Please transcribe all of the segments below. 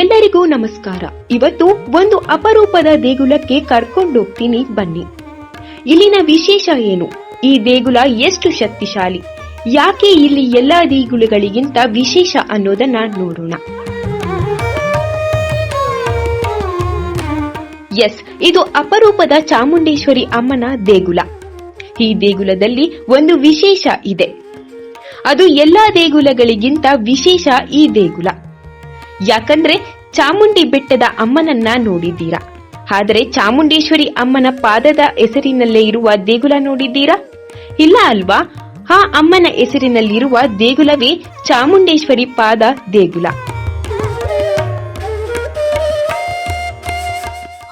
ಎಲ್ಲರಿಗೂ ನಮಸ್ಕಾರ. ಇವತ್ತು ಒಂದು ಅಪರೂಪದ ದೇಗುಲಕ್ಕೆ ಕರ್ಕೊಂಡೋಗ್ತೀನಿ ಬನ್ನಿ. ಇಲ್ಲಿನ ವಿಶೇಷ ಏನು, ಈ ದೇಗುಲ ಎಷ್ಟು ಶಕ್ತಿಶಾಲಿ, ಯಾಕೆ ಇಲ್ಲಿ ಎಲ್ಲಾ ದೇಗುಲಗಳಿಗಿಂತ ವಿಶೇಷ ಅನ್ನೋದನ್ನ ನೋಡೋಣ. ಎಸ್, ಇದು ಅಪರೂಪದ ಚಾಮುಂಡೇಶ್ವರಿ ಅಮ್ಮನ ದೇಗುಲ. ಈ ದೇಗುಲದಲ್ಲಿ ಒಂದು ವಿಶೇಷ ಇದೆ, ಅದು ಎಲ್ಲಾ ದೇಗುಲಗಳಿಗಿಂತ ವಿಶೇಷ ಈ ದೇಗುಲ. ಯಾಕಂದ್ರೆ ಚಾಮುಂಡಿ ಬೆಟ್ಟದ ಅಮ್ಮನನ್ನ ನೋಡಿದ್ದೀರಾ, ಆದರೆ ಚಾಮುಂಡೇಶ್ವರಿ ಅಮ್ಮನ ಪಾದದ ಹೆಸರಿನಲ್ಲೇ ಇರುವ ದೇಗುಲ ನೋಡಿದ್ದೀರಾ? ಇಲ್ಲ ಅಲ್ವಾ? ಆ ಅಮ್ಮನ ಹೆಸರಿನಲ್ಲಿರುವ ದೇಗುಲವೇ ಚಾಮುಂಡೇಶ್ವರಿ ಪಾದ ದೇಗುಲ.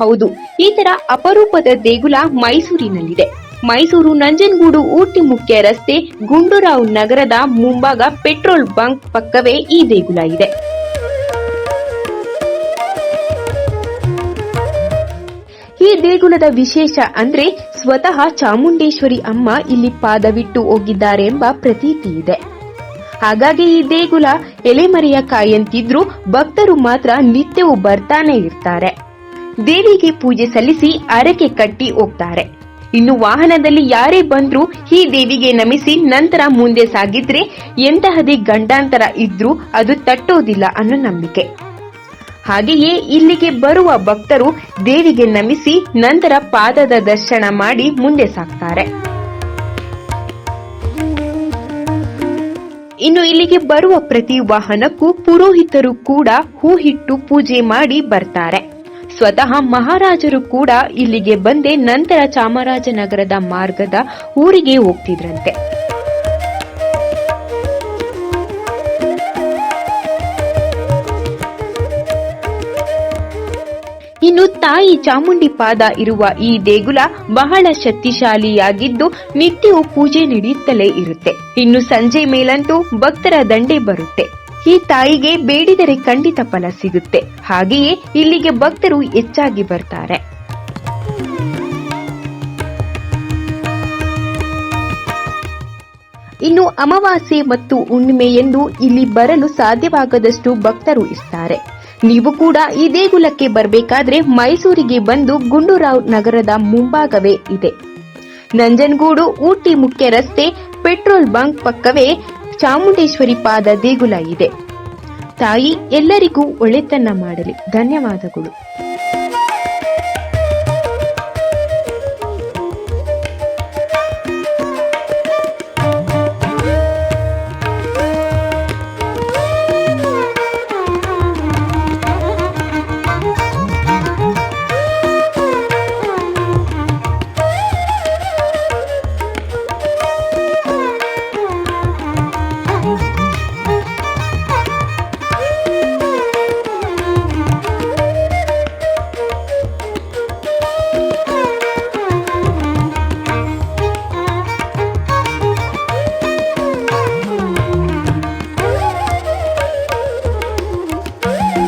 ಹೌದು, ಈ ತರ ಅಪರೂಪದ ದೇಗುಲ ಮೈಸೂರಿನಲ್ಲಿದೆ. ಮೈಸೂರು ನಂಜನಗೂಡು ಊಟಿ ಮುಖ್ಯ ರಸ್ತೆ ಗುಂಡೂರಾವ್ ನಗರದ ಮುಂಭಾಗ ಪೆಟ್ರೋಲ್ ಬಂಕ್ ಪಕ್ಕವೇ ಈ ದೇಗುಲ ಇದೆ. ಈ ದೇಗುಲದ ವಿಶೇಷ ಅಂದ್ರೆ ಸ್ವತಃ ಚಾಮುಂಡೇಶ್ವರಿ ಅಮ್ಮ ಇಲ್ಲಿ ಪಾದವಿಟ್ಟು ಹೋಗಿದ್ದಾರೆ ಎಂಬ ಪ್ರತೀತಿ ಇದೆ. ಹಾಗಾಗಿ ಈ ದೇಗುಲ ಎಲೆಮರೆಯ ಕಾಯಂತಿದ್ರು ಭಕ್ತರು ಮಾತ್ರ ನಿತ್ಯವೂ ಬರ್ತಾನೆ ಇರ್ತಾರೆ. ದೇವಿಗೆ ಪೂಜೆ ಸಲ್ಲಿಸಿ ಹರಕೆ ಕಟ್ಟಿ ಹೋಗ್ತಾರೆ. ಇನ್ನು ವಾಹನದಲ್ಲಿ ಯಾರೇ ಬಂದ್ರೂ ಈ ದೇವಿಗೆ ನಮಿಸಿ ನಂತರ ಮುಂದೆ ಸಾಗಿದ್ರೆ ಎಂತಹದೇ ಗಂಡಾಂತರ ಇದ್ರೂ ಅದು ತಟ್ಟೋದಿಲ್ಲ ಅನ್ನೋ ನಂಬಿಕೆ. ಹಾಗೆಯೇ ಇಲ್ಲಿಗೆ ಬರುವ ಭಕ್ತರು ದೇವಿಗೆ ನಮಿಸಿ ನಂತರ ಪಾದದ ದರ್ಶನ ಮಾಡಿ ಮುಂದೆ ಸಾಗ್ತಾರೆ. ಇನ್ನು ಇಲ್ಲಿಗೆ ಬರುವ ಪ್ರತಿ ವಾಹನಕ್ಕೂ ಪುರೋಹಿತರು ಕೂಡ ಹೂ ಇಟ್ಟು ಪೂಜೆ ಮಾಡಿ ಬರ್ತಾರೆ. ಸ್ವತಃ ಮಹಾರಾಜರು ಕೂಡ ಇಲ್ಲಿಗೆ ಬಂದೆ ನಂತರ ಚಾಮರಾಜನಗರದ ಮಾರ್ಗದ ಊರಿಗೆ ಹೋಗ್ತಿದ್ರಂತೆ. ಇನ್ನು ತಾಯಿ ಚಾಮುಂಡಿ ಪಾದ ಇರುವ ಈ ದೇಗುಲ ಬಹಳ ಶಕ್ತಿಶಾಲಿಯಾಗಿದ್ದು ನಿತ್ಯವೂ ಪೂಜೆ ನಡೆಯುತ್ತಲೇ ಇರುತ್ತೆ. ಇನ್ನು ಸಂಜೆ ಮೇಲಂತೂ ಭಕ್ತರ ದಂಡೆ ಬರುತ್ತೆ. ಈ ತಾಯಿಗೆ ಬೇಡಿದರೆ ಖಂಡಿತ ಫಲ ಸಿಗುತ್ತೆ. ಹಾಗೆಯೇ ಇಲ್ಲಿಗೆ ಭಕ್ತರು ಹೆಚ್ಚಾಗಿ ಬರ್ತಾರೆ. ಇನ್ನು ಅಮಾವಾಸ್ಯೆ ಮತ್ತು ಹುಣ್ಣಿಮೆ ಎಂದು ಇಲ್ಲಿ ಬರಲು ಸಾಧ್ಯವಾಗದಷ್ಟು ಭಕ್ತರು ಇರ್ತಾರೆ. ನೀವು ಕೂಡ ಈ ದೇಗುಲಕ್ಕೆ ಬರಬೇಕಾದ್ರೆ ಮೈಸೂರಿಗೆ ಬಂದು ಗುಂಡೂರಾವ್ ನಗರದ ಮುಂಭಾಗವೇ ಇದೆ. ನಂಜನಗೂಡು ಊಟಿ ಮುಖ್ಯ ರಸ್ತೆ ಪೆಟ್ರೋಲ್ ಬಂಕ್ ಪಕ್ಕವೇ ಚಾಮುಂಡೇಶ್ವರಿ ಪಾದ ದೇಗುಲ ಇದೆ. ತಾಯಿ ಎಲ್ಲರಿಗೂ ಒಳ್ಳೆತನ ಮಾಡಲಿ. ಧನ್ಯವಾದಗಳು.